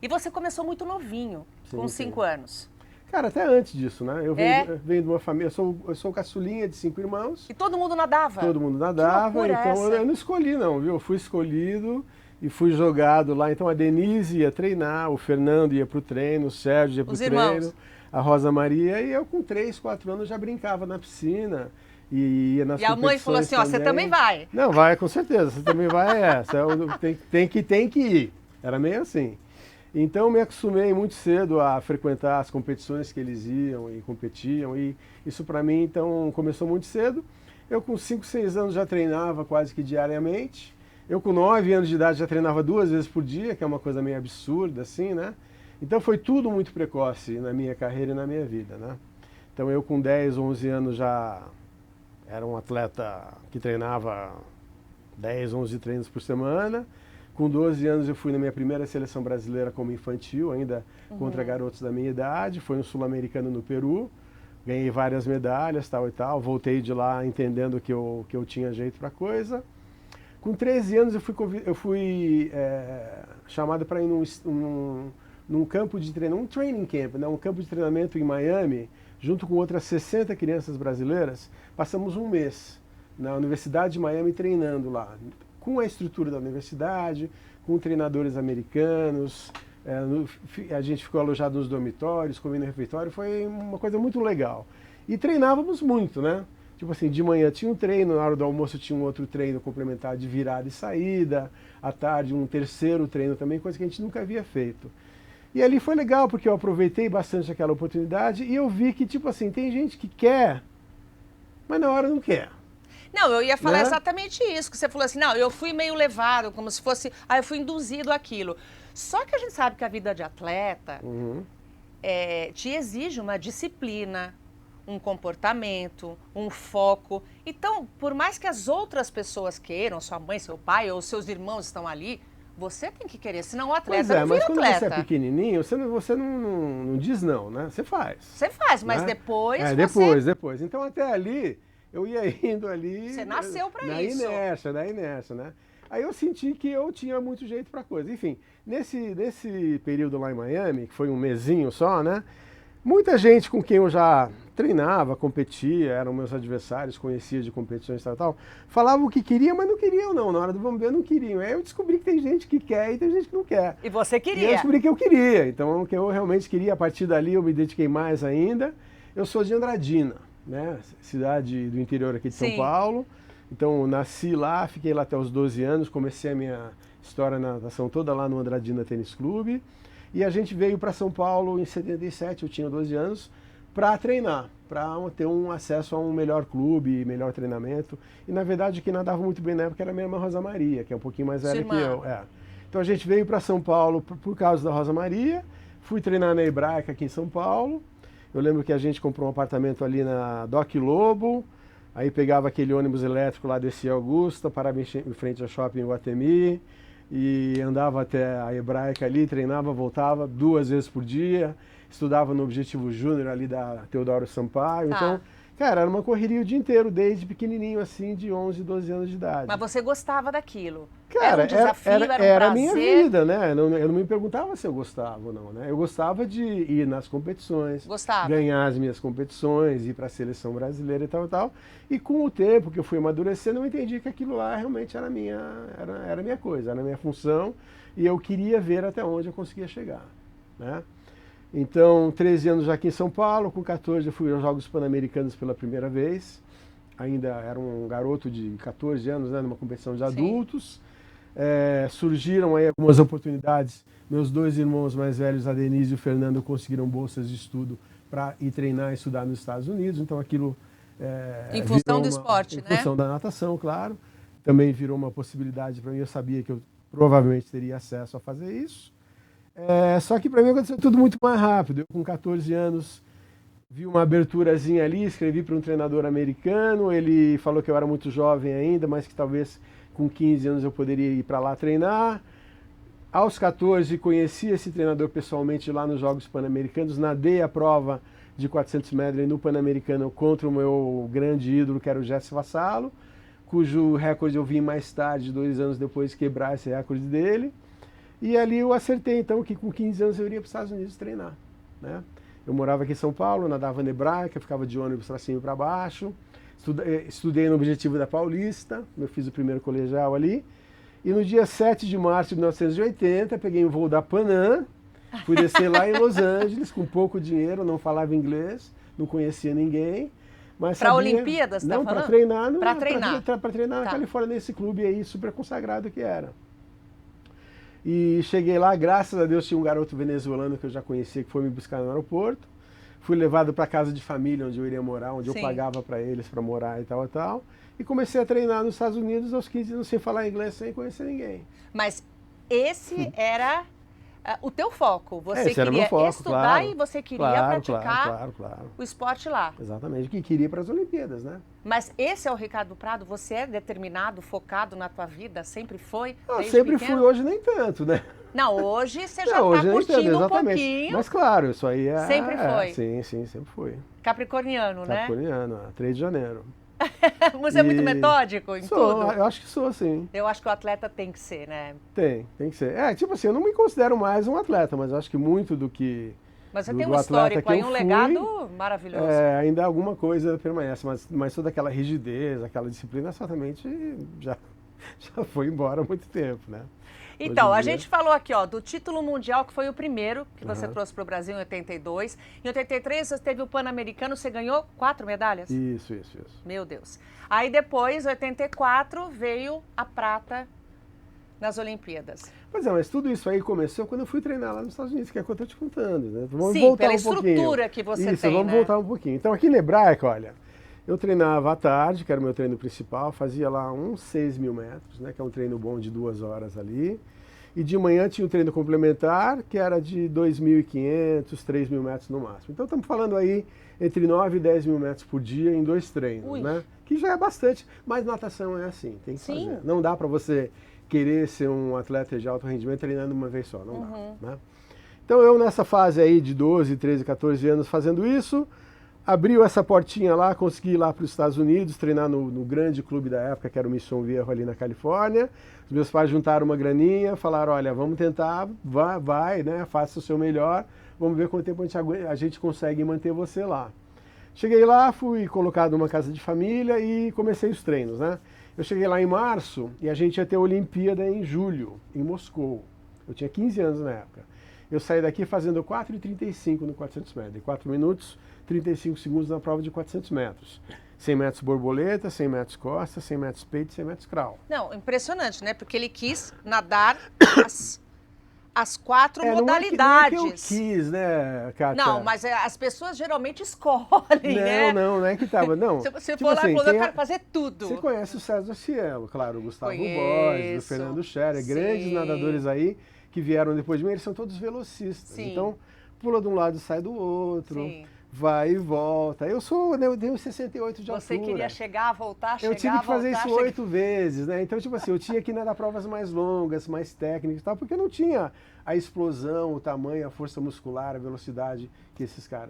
E você começou muito novinho, Sim, com sim. 5 anos. Cara, até antes disso, né? Eu É? venho de uma família, eu sou caçulinha de 5 irmãos, E todo mundo nadava? todo mundo Que nadava, loucura é então essa? eu não escolhi não, viu? Eu fui escolhido e fui jogado lá. Então a Denise ia treinar, o Fernando ia pro treino, o Sérgio ia pro Os treino, irmãos. a Rosa Maria, e eu com 3, 4 anos já brincava na piscina e ia nas E a mãe falou competições assim, ó, você também também. vai. Não, vai, com certeza, você também vai, tem que ir. Era meio assim. Então me acostumei muito cedo a frequentar as competições que eles iam e competiam, e isso para mim então começou muito cedo. Eu com 5, 6 anos já treinava quase que diariamente. Eu com 9 anos de idade já treinava 2 vezes por dia, que é uma coisa meio absurda assim, né? Então foi tudo muito precoce na minha carreira e na minha vida, né? Então eu com 10, 11 anos já era um atleta que treinava 10, 11 treinos por semana. Com 12 anos eu fui na minha primeira seleção brasileira como infantil, ainda contra garotos da minha idade. Foi um sul-americano no Peru. Ganhei várias medalhas, tal e tal. Voltei de lá entendendo que eu tinha jeito para coisa. Com 13 anos eu fui chamado para ir num campo de treinamento, um training camp, né? Um campo de treinamento em Miami, junto com outras 60 crianças brasileiras. Passamos um mês na Universidade de Miami treinando lá, com a estrutura da universidade, com treinadores americanos. A gente ficou alojado nos dormitórios, comendo no refeitório, foi uma coisa muito legal. E treinávamos muito, né? Tipo assim, de manhã tinha um treino, na hora do almoço tinha um outro treino complementar de virada e saída, à tarde um terceiro treino também, coisa que a gente nunca havia feito. E ali foi legal, porque eu aproveitei bastante aquela oportunidade e eu vi que, tipo assim, tem gente que quer, mas na hora não quer, Não, eu ia falar né? exatamente isso, que você falou assim, não, eu fui meio levado, como se fosse, eu fui induzido àquilo. Só que a gente sabe que a vida de atleta Uhum. te exige uma disciplina, um comportamento, um foco. Então, por mais que as outras pessoas queiram, sua mãe, seu pai ou seus irmãos estão ali, você tem que querer, senão o Pois atleta é, não mas vira quando você é atleta. pequenininho, você não diz não, né? Você faz, Você faz, mas né? depois É, você, depois. Então até ali, eu ia indo você ali nasceu para isso. na inércia, né? Aí eu senti que eu tinha muito jeito para coisa. Enfim, nesse período lá em Miami, que foi um mesinho só, né? Muita gente com quem eu já treinava, competia, eram meus adversários, conhecia de competições e tal, falavam o que queriam, mas não queriam não, na hora do vamos ver não queriam. Aí eu descobri que tem gente que quer e tem gente que não quer. E você E eu queria. descobri que eu queria, então o que eu realmente queria, a partir dali eu me dediquei mais ainda. Eu sou de Andradina, né, cidade do interior aqui de São Sim. Paulo, então nasci lá, fiquei lá até os 12 anos, comecei a minha história na natação toda lá no Andradina Tênis Clube, e a gente veio para São Paulo em 77, eu tinha 12 anos, para treinar, para ter um acesso a um melhor clube, melhor treinamento. E na verdade quem nadava muito bem na época era a minha irmã Rosa Maria, que é um pouquinho mais Sua velha que irmã. eu. É. Então a gente veio para São Paulo por causa da Rosa Maria, fui treinar na Hebraica aqui em São Paulo. Eu lembro que a gente comprou um apartamento ali na Doc Lobo, aí pegava aquele ônibus elétrico lá, descia Augusta, parava em frente ao shopping Guatemi, e andava até a Hebraica ali, treinava, voltava 2 vezes por dia, estudava no Objetivo Júnior ali da Teodoro Sampaio. Então, Tá. cara, era uma correria o dia inteiro, desde pequenininho assim, de 11, 12 anos de idade. Mas você gostava daquilo. Era Cara, um desafio, era um era a minha prazer. vida, né? Eu não me perguntava se eu gostava ou não, né? Eu gostava de ir nas competições, Gostava. ganhar as minhas competições, ir para a seleção brasileira e tal e tal. E com o tempo que eu fui amadurecendo, eu entendi que aquilo lá realmente era a minha coisa, era a minha função, e eu queria ver até onde eu conseguia chegar, né? Então, 13 anos já aqui em São Paulo, com 14 eu fui aos Jogos Pan-Americanos pela primeira vez. Ainda era um garoto de 14 anos, né, numa competição de Sim. adultos. Surgiram aí algumas oportunidades. Meus 2 irmãos mais velhos, a Denise e o Fernando, conseguiram bolsas de estudo para ir treinar e estudar nos Estados Unidos. Então aquilo Em função virou do uma, esporte, em né? função da natação, claro, também virou uma possibilidade para mim. Eu sabia que eu provavelmente teria acesso a fazer isso. Só que para mim aconteceu tudo muito mais rápido. Eu com 14 anos vi uma aberturazinha ali, escrevi para um treinador americano, ele falou que eu era muito jovem ainda, mas que talvez com 15 anos eu poderia ir para lá treinar. Aos 14 conheci esse treinador pessoalmente lá nos Jogos Pan-Americanos, nadei a prova de 400 metros no Pan-Americano contra o meu grande ídolo, que era o Jesse Vassalo, cujo recorde eu vim mais tarde, 2 anos depois, quebrar esse recorde dele. E ali eu acertei, então, que com 15 anos eu iria para os Estados Unidos treinar, né? Eu morava aqui em São Paulo, nadava na Hebraica, ficava de ônibus para cima e para baixo. Estudei no Objetivo da Paulista, eu fiz o primeiro colegial ali. E no dia 7 de março de 1980, peguei um voo da Panam, fui descer lá em Los Angeles com pouco dinheiro, não falava inglês, não conhecia ninguém. Para Olimpíadas, não, tá falando? para treinar, para treinar, para treinar na Califórnia, nesse clube aí super consagrado que era. E cheguei lá, graças a Deus tinha um garoto venezuelano que eu já conhecia que foi me buscar no aeroporto. Fui levado para casa de família onde eu iria morar, onde eu pagava para eles para morar e tal e tal. E comecei a treinar nos Estados Unidos aos 15 anos sem falar inglês, sem conhecer ninguém. Mas esse era o teu foco. Você esse era meu queria foco, estudar claro, e você queria praticar claro. o esporte lá. Exatamente, que queria ir para as Olimpíadas, né? Mas esse é o Ricardo Prado? Você é determinado, focado na tua vida? Sempre foi? Sempre fui, hoje nem tanto, né? Não, hoje você já está curtindo um pouquinho. Mas claro, isso aí é... Sempre foi? Sim, sempre fui. Capricorniano, né? Capricorniano, 3 de janeiro. Você é muito metódico em tudo? Eu acho que sou, sim. Eu acho que o atleta tem que ser, né? Tem que ser. Tipo assim, eu não me considero mais um atleta, mas eu acho que muito do que... Mas você tem um histórico aí, um legado maravilhoso. Ainda alguma coisa permanece, mas toda aquela rigidez, aquela disciplina, certamente já foi embora há muito tempo, né? Então, a gente falou aqui, ó, do título mundial, que foi o primeiro que você trouxe para o Brasil em 82. Em 83, você teve o Pan-Americano, você ganhou 4 medalhas? Isso. Meu Deus. Aí depois, em 84, veio a prata nas Olimpíadas. Pois é, mas tudo isso aí começou quando eu fui treinar lá nos Estados Unidos, que é o que eu estou te contando, né? Vamos voltar pela estrutura que você tem, vamos voltar um pouquinho. Então, aqui na Hebraica, olha, eu treinava à tarde, que era o meu treino principal, fazia lá uns 6 mil metros, né, que é um treino bom de 2 horas ali. E de manhã tinha um treino complementar, que era de 2.500, 3 mil metros no máximo. Então estamos falando aí entre 9 e 10 mil metros por dia em 2 treinos, né? Que já é bastante, mas natação é assim, tem que fazer. Não dá para você querer ser um atleta de alto rendimento treinando uma vez só, não dá, né? Então eu nessa fase aí de 12, 13, 14 anos fazendo isso, abriu essa portinha lá, consegui ir lá para os Estados Unidos, treinar no grande clube da época, que era o Mission Viejo ali na Califórnia. Os meus pais juntaram uma graninha, falaram, olha, vamos tentar, vai, né, faça o seu melhor, vamos ver quanto tempo a gente consegue manter você lá. Cheguei lá, fui colocado numa casa de família e comecei os treinos, né. Eu cheguei lá em março e a gente ia ter a Olimpíada em julho, em Moscou. Eu tinha 15 anos na época. Eu saí daqui fazendo 4,35 no 400 metros, 4 minutos, 35 segundos na prova de 400 metros. 100 metros borboleta, 100 metros costa, 100 metros peito, 100 metros crawl. Não, impressionante, né? Porque ele quis nadar as 4 modalidades. Não é que eu quis, né, Kátia? Não, mas as pessoas geralmente escolhem, né? Não é que tava, não. Se você for lá e falou, eu quero fazer tudo. Você conhece o César Cielo, claro, o Gustavo Borges, o Fernando Scherer, grandes nadadores aí que vieram depois de mim, eles são todos velocistas. Sim. Então, pula de um lado e sai do outro. Sim. Vai e volta. Eu tenho 68 de altura. Você queria chegar, voltar, eu tive que fazer isso 8 vezes, né? Então, tipo assim, eu tinha que nadar provas mais longas, mais técnicas e tal, porque eu não tinha a explosão, o tamanho, a força muscular, a velocidade que esses caras